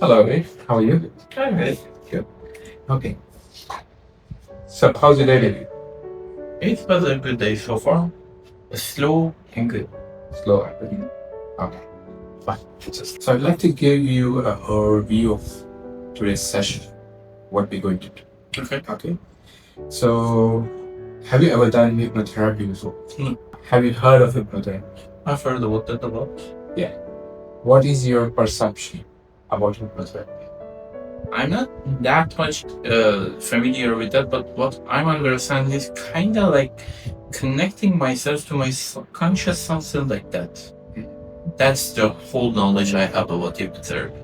Hello, Ray. How are you? I'm good. Good. Okay. So, how's your day been? It was a good day so far. Slow and good. Slow. Okay. Fine. So, I'd like to give you an overview of today's session. What we're going to do. Okay. Okay. So, have you ever done hypnotherapy before? No. Have you heard of hypnotherapy? I've heard about that a lot. Yeah. What is your perception about hypnotherapy? I'm not that much familiar with that, but what I'm understanding is kind of like connecting myself to my subconscious, something like that. That's the whole knowledge I have about hypnotherapy.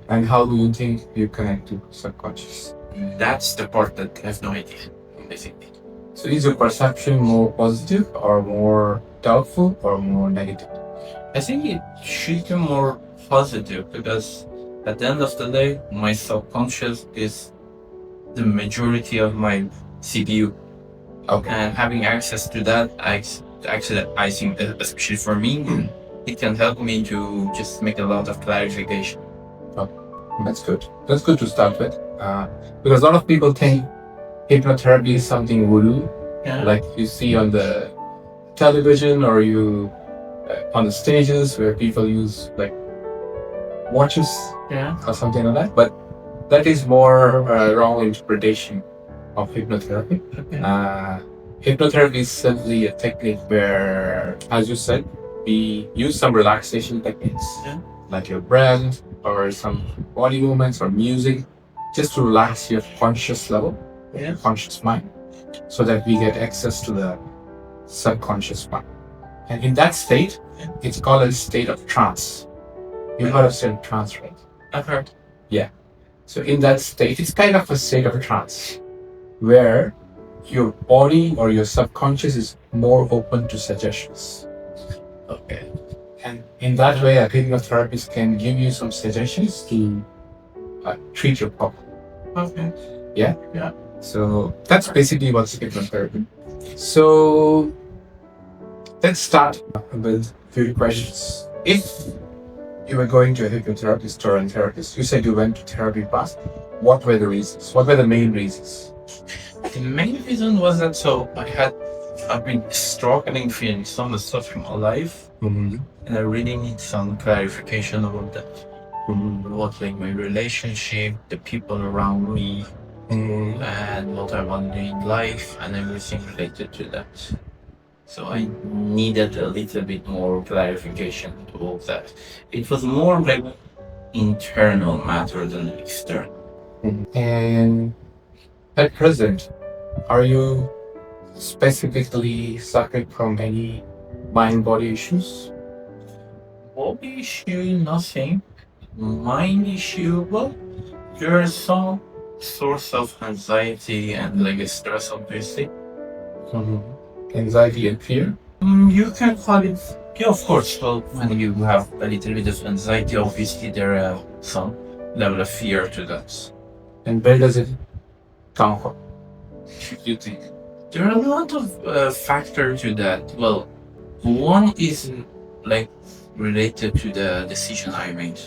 And how do you think you connect to subconscious? That's the part that I have no idea, basically. So, is your perception more positive or more doubtful or more negative? I think it should be more positive because at the end of the day, my subconscious is the majority of my CPU. Okay. And having access to that, I think, especially for me, it can help me to just make a lot of clarification. That's good. That's good to start with. Because a lot of people think hypnotherapy is something voodoo, Yeah. like you see on the television or you on the stages where people use like watches Yeah. or something like that. But that is more wrong interpretation of hypnotherapy. Okay. Hypnotherapy is simply a technique where, as you said, we use some relaxation techniques, Yeah. like your breath or some body movements or music, just to relax your conscious level, Yeah. conscious mind, so that we get access to the subconscious mind. And in that state, it's called a state of trance. You've heard of state of trance, right? I've heard. So in that state, it's kind of a state of trance where your body or your subconscious is more open to suggestions. Okay. And in that way, a hypnotherapist can give you some suggestions to treat your problem. Okay. So that's basically what's hypnotherapy. So let's start with a few questions. If you were going to a hypnotherapist or a therapist, you said you went to therapy past. What were the reasons? What were the main reasons? The main reason was that I've been struggling feeling some stuff in my life, Mm-hmm. and I really need some clarification about that. What like my relationship, the people around me, Mm-hmm. and what I want to do in life, and everything related to that. So I needed a little bit more clarification to all that. It was more like internal matter than external. And at present, are you specifically suffering from any mind-body issues? Body issue, nothing. Mind issue, well, there are some source of anxiety and like a stress, obviously. Anxiety and fear? You can call it, yeah, of course. Well, when you have a little bit of anxiety, obviously there are some level of fear to that. And where does it come from? You think? There are a lot of factors to that. Well, one is like related to the decision I made.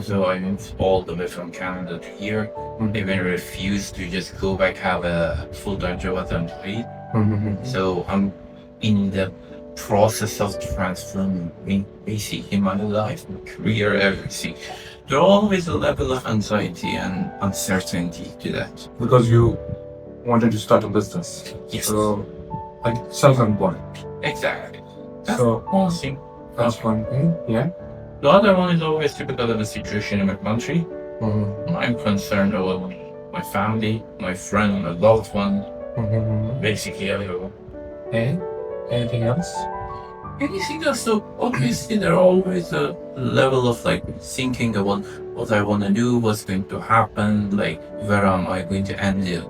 So I moved all the way from Canada to here. I even refused to just go back have a full-time job as an employee. So I'm in the process of transforming basically my life, my career, everything. There's always a level of anxiety and uncertainty to that. Because you wanted to start a business. Yes. So, like self-employed. Exactly. That's So one thing. that's one thing. Yeah. The other one is always because of the situation in my country. I'm concerned about my family, my friend, my loved one, basically everyone. And anything else? Anything else? So obviously there are always a level of like thinking about what I want to do, what's going to happen, like where am I going to end it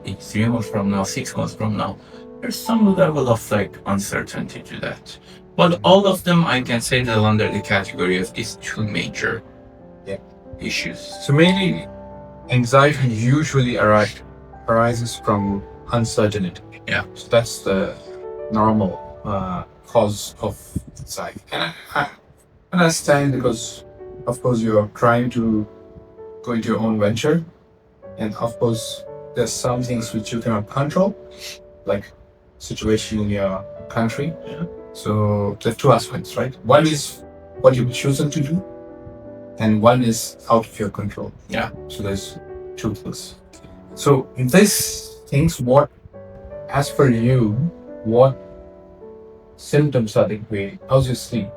in 3 months from now, 6 months from now. There's some level of like uncertainty to that. But all of them I can say that under the category of these two major issues. So mainly, anxiety usually arises from uncertainty. Yeah. So that's the normal cause of anxiety. And I understand because of course, you're trying to go into your own venture, and of course, there's some things which you cannot control, like situation in your country. Yeah. So there's two aspects, right? One is what you've chosen to do, and one is out of your control. Yeah. So there's two things. So in these things, what, as per you, what symptoms are they creating? How's your sleep?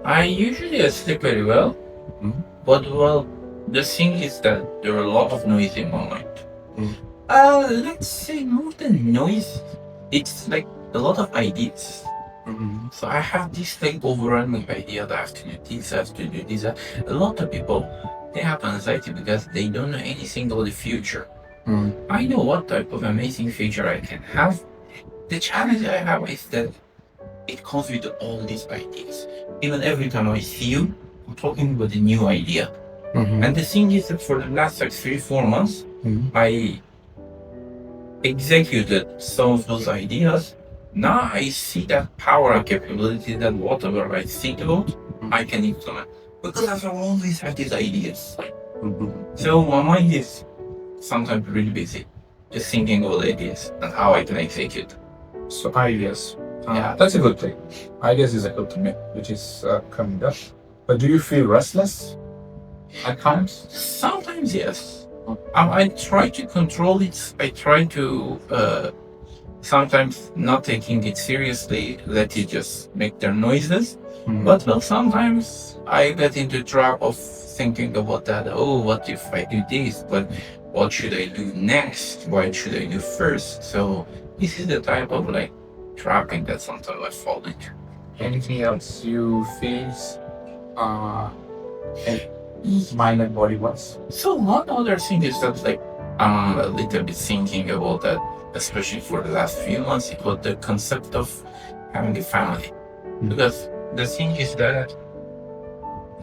I usually sleep very well, Mhm. but well, the thing is that there are a lot of noise in my mind. Mm. Let's say more than noise, it's like a lot of ideas. Mm-hmm. So I have this like overwhelming idea that I have to do this, I have to do this. A lot of people, they have anxiety because they don't know anything about the future. Mm. I know what type of amazing future I can have. The challenge I have is that it comes with all these ideas. Even every time I see you, I'm talking about a new idea. Mm-hmm. And the thing is that for the last like 3-4 months, Mm-hmm. I executed some of those ideas. Now I see that power and capability that whatever I think about, I can implement. Because I've always had these ideas. Mm-hmm. So my mind is sometimes really busy, just thinking about ideas and how I can execute. So ideas. Yeah. That's a good thing. Ideas is a good thing, which is coming up. But do you feel restless at times? Sometimes yes. I try to control it. I try to sometimes not taking it seriously, let it just make their noises. Mhm. But well, sometimes I get into trap of thinking about that. Oh, what if I do this? But what should I do next? What should I do first? So this is the type of like trapping that sometimes I fall into. Anything else you face in mind and body wise? So one other thing is that like I'm a little bit thinking about that, especially for the last few months, about the concept of having a family. Because the thing is that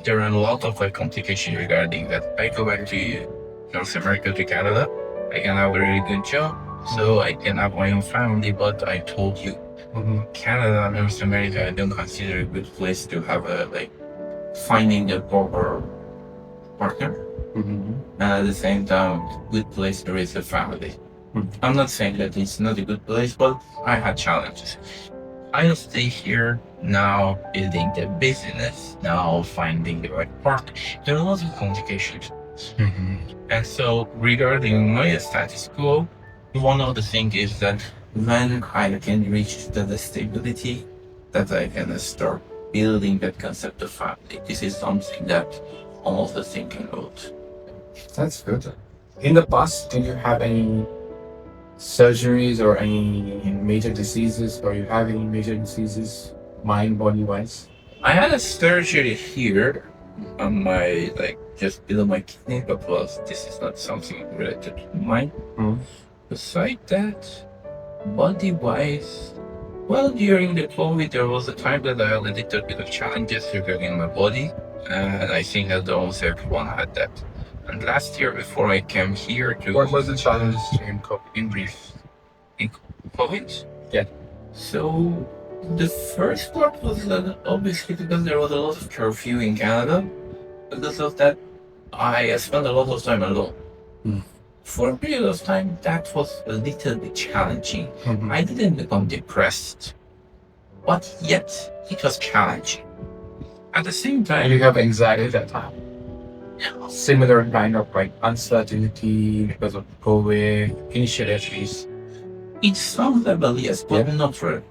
there are a lot of like complications regarding that. I go back to North America, to Canada. I can have a really good job, so I can have my own family. But I told you, Canada and North America, I don't consider a good place to have a like finding a proper partner. Mm-hmm. And at the same time, good place to raise a family. I'm not saying that it's not a good place, but I had challenges. I'll stay here now, building the business, now finding the right partner. There are a lot of complications. And so regarding my status quo, one of the things is that when I can reach the stability, that I can start building that concept of family. This is something that I'm also thinking about. That's good. In the past, did you have any surgeries or any major diseases, or you have any major diseases, mind, body wise? I had a surgery here on my, like, just below my kidney, but well, this is not something related to mine. Besides that, body wise, well, during the COVID, there was a time that I had a little bit of challenges regarding my body, and I think that almost everyone had that. And last year, before I came here to... What was the challenge in COVID? In brief, in COVID? Yeah. So, the first part was obviously because there was a lot of curfew in Canada. Because of that, I spent a lot of time alone. For a period of time, that was a little bit challenging. I didn't become depressed, but yet it was challenging. At the same time, And you have anxiety at that time? Similar kind of like uncertainty because of COVID, initially at least. in some level, yes, but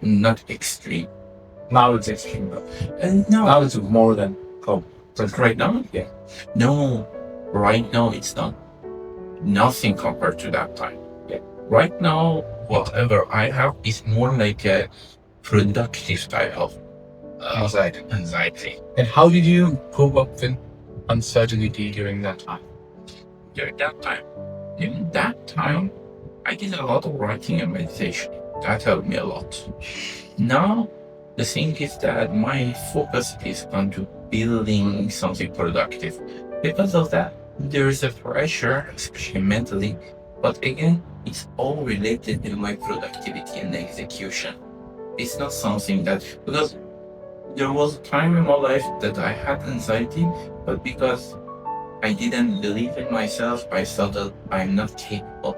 not extreme. Now it's extreme though. And no, Now it's more than COVID. but right now, Yeah. no, right now it's not nothing compared to that time. Yeah. Right now, whatever I have is more like a productive type of anxiety. And how did you cope up with uncertainty during that time? During that time, I did a lot of writing and meditation. That helped me a lot. Now, the thing is that my focus is on to building something productive. Because of that, there is a pressure, especially mentally, but again, it's all related to my productivity and execution. It's not something that, because there was a time in my life that I had anxiety, but because I didn't believe in myself, I thought that I'm not capable.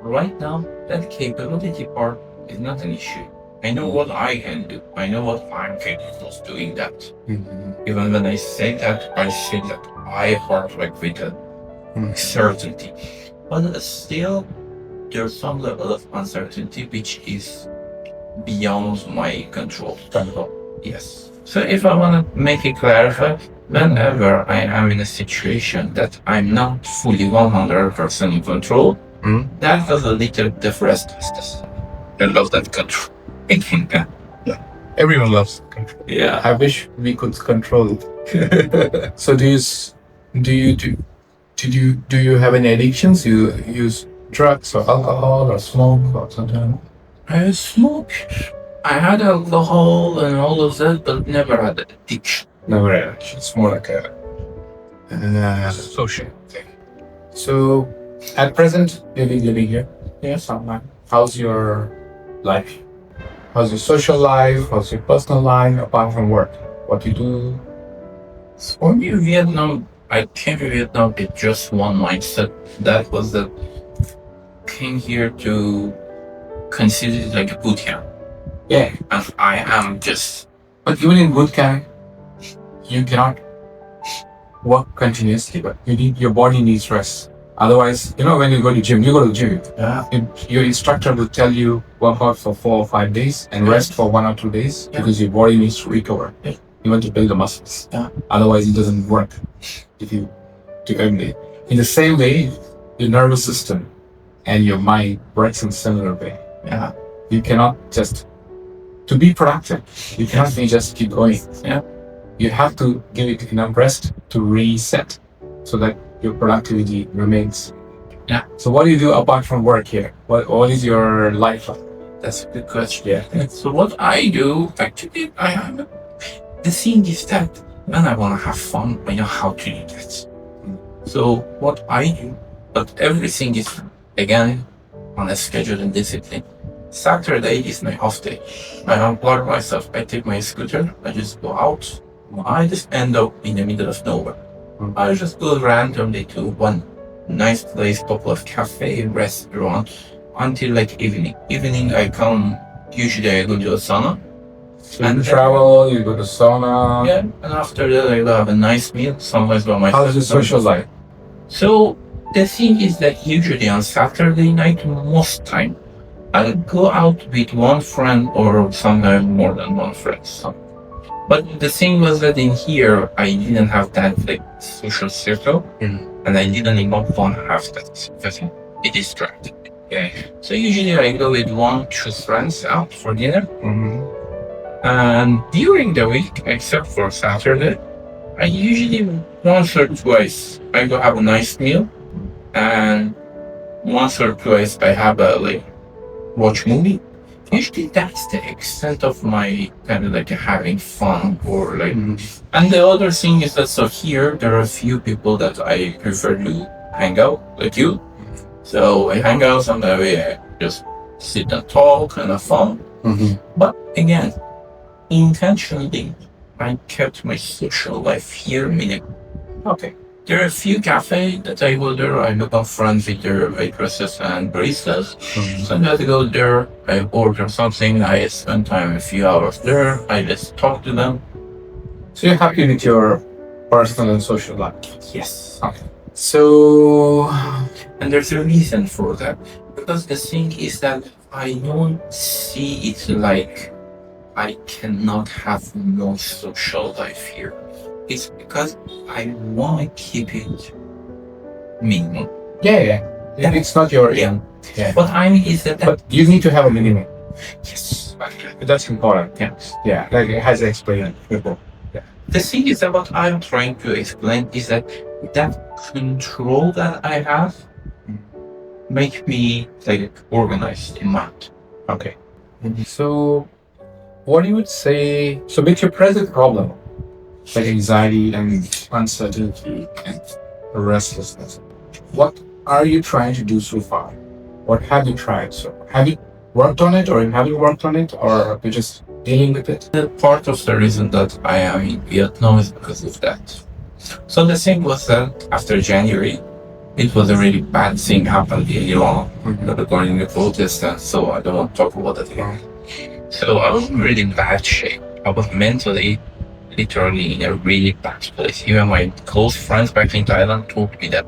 Right now, that capability part is not an issue. I know what I can do. I know what I'm capable of doing that. Even when I say that, I say that I heart like with a certainty. But still, there's some level of uncertainty which is beyond my control. Yes. So if I want to make it clarify, whenever I am in a situation that I'm not fully 100% in control, that was a little bit of restlessness. I love that control. Everyone loves control. Yeah. I wish we could control it. So do you have any addictions? You use drugs or alcohol or smoke or something? I smoked. I had alcohol and all of that, but never had addiction. Never addiction. It's more like a social thing. So at present, you're living here. Yes, online. How's your life? How's your social life? How's your personal life apart from work? What you do? For me, Vietnam, I came to Vietnam with just one mindset. That was that came here to consider it like a boot camp. Yeah. And I am just, But even in boot camp, you cannot work continuously. But your body needs rest. Otherwise, when you go to gym, you go to the gym. Your instructor will tell you work out for 4 or 5 days and rest for 1 or 2 days because your body needs to recover. You want to build the muscles. Otherwise, it doesn't work if you do every day. In the same way, your nervous system and your mind works in a similar way. You cannot just, to be productive, you cannot just keep going. You have to give it enough rest to reset so that your productivity remains. So what do you do apart from work here? What is your life like? That's a good question. So what I do, actually, the thing is that when I want to have fun, I know how to do that. So what I do, but everything is, again, on a schedule and discipline. Saturday is my off day. I unplug myself. I take my scooter. I just go out. I just end up in the middle of nowhere. I just go randomly to one nice place, couple of cafe, restaurant, until like evening. Evening I come, usually I go to a sauna. So you travel, you go to sauna. Yeah, and after that I go have a nice meal, sometimes by myself. How's your social life? So the thing is that usually on Saturday night, most time, I'll go out with one friend or sometimes more than one friend. But the thing was that in here, I didn't have that like social circle, and I didn't even want to have that because it distracted me. Okay. So usually I go with 1-2 friends out for dinner, and during the week, except for Saturday, I usually once or twice I go have a nice meal, and once or twice I have a watch movie. Usually that's the extent of my kind of like having fun or like. And the other thing is that so here there are a few people that I prefer to hang out like you. So I hang out sometimes I just sit and talk and have fun. But again, intentionally I kept my social life here minimal. Okay. There are a few cafes that I go there. I become friends with their waitresses and baristas. Sometimes I go there, I order something, I spend time a few hours there, I just talk to them. So you're happy with your personal and social life? Yes. Okay. So, and there's a reason for that. Because the thing is that I don't see it like I cannot have no social life here. It's because I want to keep it minimum. Yeah. It's not your aim. Yeah. What I mean is that. But you need to have a minimum. Yes. That's important. Yeah. Like it has explained before. Yeah. The thing is that what I'm trying to explain is that control that I have make me like organized in mind. Okay. So, what do you would say? So, with your present problem, like anxiety and uncertainty and restlessness, what are you trying to do so far? What have you tried? So, have you worked on it, or have you worked on it, or you're just dealing with it? Part of the reason that I am in Vietnam is because of that. So the thing was that after January, it was a really bad thing happened in Iran regarding the protest, and so I don't want to talk about that again. So I was in really bad shape. I was mentally, literally in a really bad place. Even my close friends back in Thailand told me that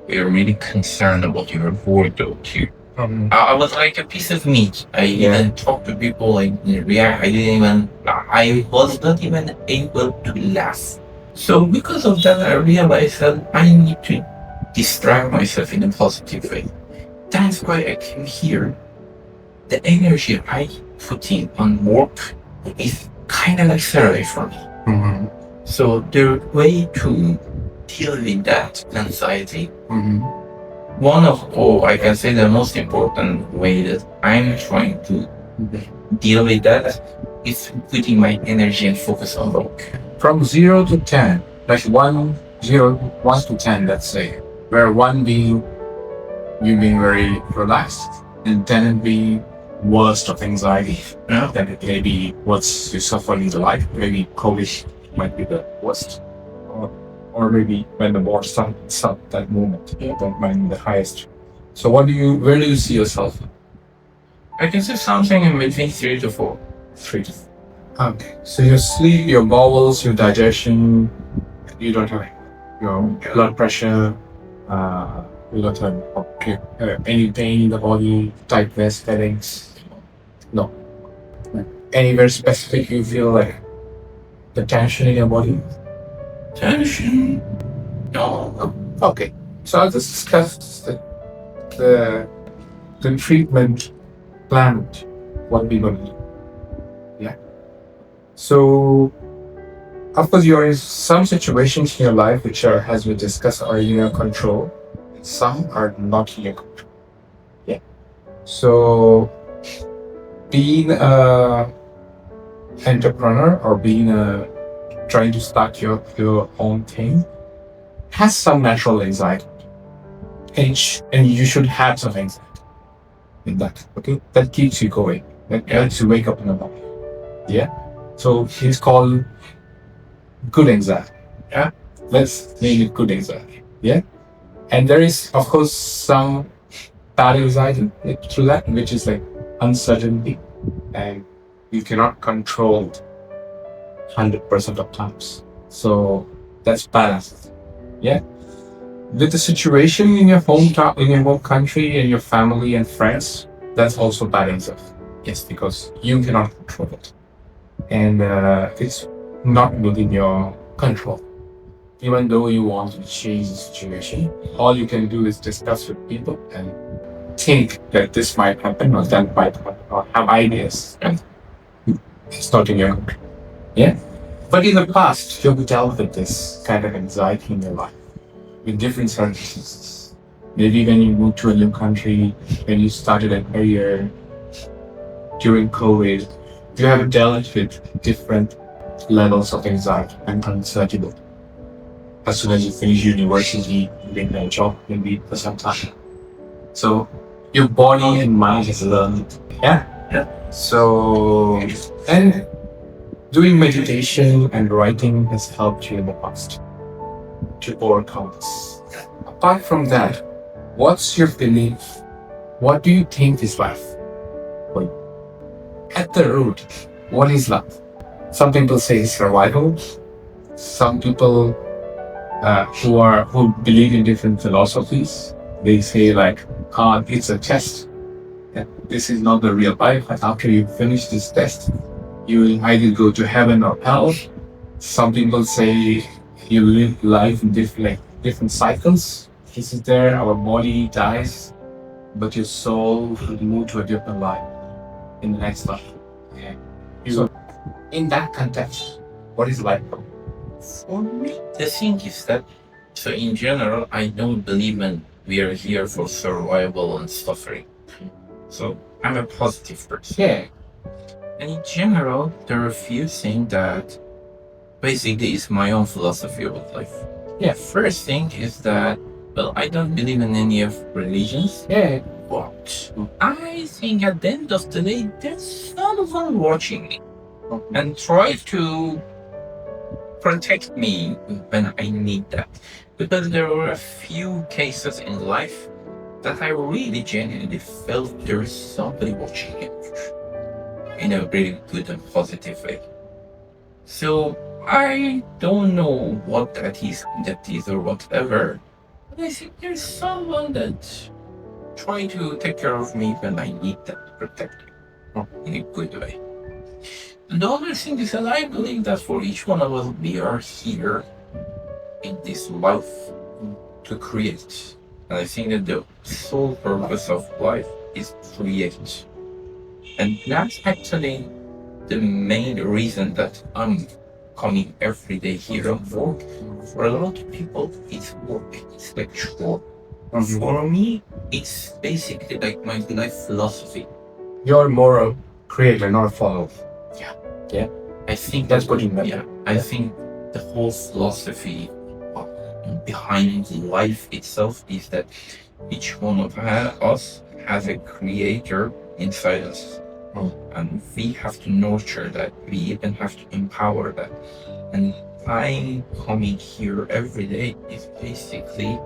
we are really concerned about your wardrobe here. I was like a piece of meat. I didn't talk to people, like react. I was not even able to laugh. So because of that, I realized that I need to distract myself in a positive way. That's why I came here. The energy I put in on work is kind of like therapy for me. So the way to deal with that anxiety, one of, I can say the most important way that I'm trying to deal with that is putting my energy and focus on work. From 0 to 10, like 1 to 10, let's say, where 1 being you being very relaxed and 10 being worst of anxiety. Yeah. Then it may be what's you suffer in the life. Maybe COVID might be the worst, or maybe when the war starts up that moment, that might be the highest. So where do you see yourself? I can say something in between 3 to 4. 3 to 4. Okay. So your sleep, your bowels, your digestion, you don't have your blood pressure, you don't have any pain in the body, tightness, headaches. No. Any very specific you feel like the tension in your body? Tension? No. Okay. So I'll just discuss the treatment plan, what we're going to do. Yeah. So, of course, you're in some situations in your life which are, as we discussed, are in your control. Some are not in your control. Yeah. So, being a entrepreneur or trying to start your own thing has some natural anxiety, and you should have some anxiety in that. Okay, that keeps you going. That helps you wake up in the morning. Yeah. So it's called good anxiety. Yeah. Let's name it good anxiety. Yeah. And there is, of course, some bad anxiety through that, which is like uncertainty, and you cannot control it 100% of times. So that's balance. Yeah. With the situation in your hometown, in your home country, and your family and friends, that's also bad anxiety. Yes, because you cannot control it, and it's not within your control. Even though you want to change the situation, all you can do is discuss with people and think that this might happen or that might happen, or have ideas. And it's not in your control. Yeah. But in the past, you've dealt with this kind of anxiety in your life with different circumstances. Maybe when you moved to a new country, when you started a career, during COVID, you have dealt with different levels of anxiety and uncertainty. As soon as you finish university, you get a job maybe for some time. So your body and mind has learned. Yeah. So, and doing meditation and writing has helped you in the past to overcome this. Apart from that, what's your belief? What do you think is life? At the root, what is love? Some people say survival. Some people who believe in different philosophies, they say like, it's a test. This is not the real life. And after you finish this test, you will either go to heaven or hell. Some people say you live life in different cycles. This is there, our body dies, but your soul will move to a different life in the next life. So, in that context, what is life? For me, the thing is that, so in general, I don't believe in we are here for survival and suffering. So I'm a positive person. Yeah. And in general, there are a few things that basically is my own philosophy about life. Yeah. First thing is that, well, I don't believe in any of religions. Yeah. But I think at the end of the day, there's someone watching me and try to protect me when I need that. Because there were a few cases in life that I really genuinely felt there is somebody watching it in a really good and positive way. So I don't know what that is or whatever. But I think there's someone that trying to take care of me when I need that protection in a good way. And the other thing is that I believe that for each one of us, we are here in this life to create. And I think that the sole purpose of life is create. And that's actually the main reason that I'm coming every day here on work. For a lot of people, it's work, it's like chore. For me, it's basically like my life philosophy. You're more a creator, not a follower. I think That's what you meant. Yeah, I think the whole philosophy behind life itself is that each one of us has a creator inside us. And we have to nurture that. We even have to empower that. And I'm coming here every day is basically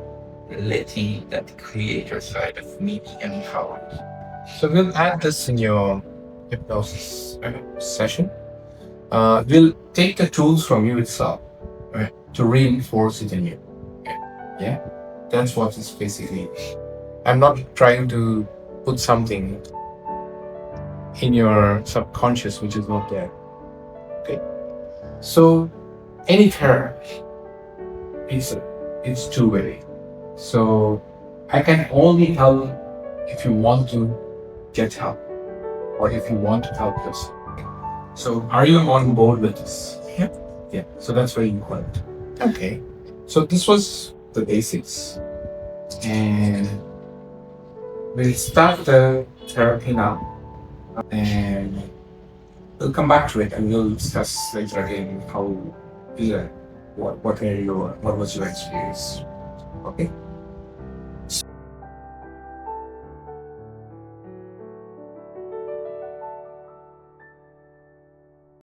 letting that creator side of me be empowered. So we'll add this in your hypnosis session. We'll take the tools from you itself to reinforce it in you. Yeah, that's what it's basically. I'm not trying to put something in your subconscious which is not there. Okay. So any therapy, it's two-way. So I can only help if you want to get help or if you want to help yourself. So are you on board with this? Yeah. So that's very important. Okay. So this was the basics. And we'll start the therapy now. And we'll come back to it and we'll discuss later again how is it, what was your experience. Okay?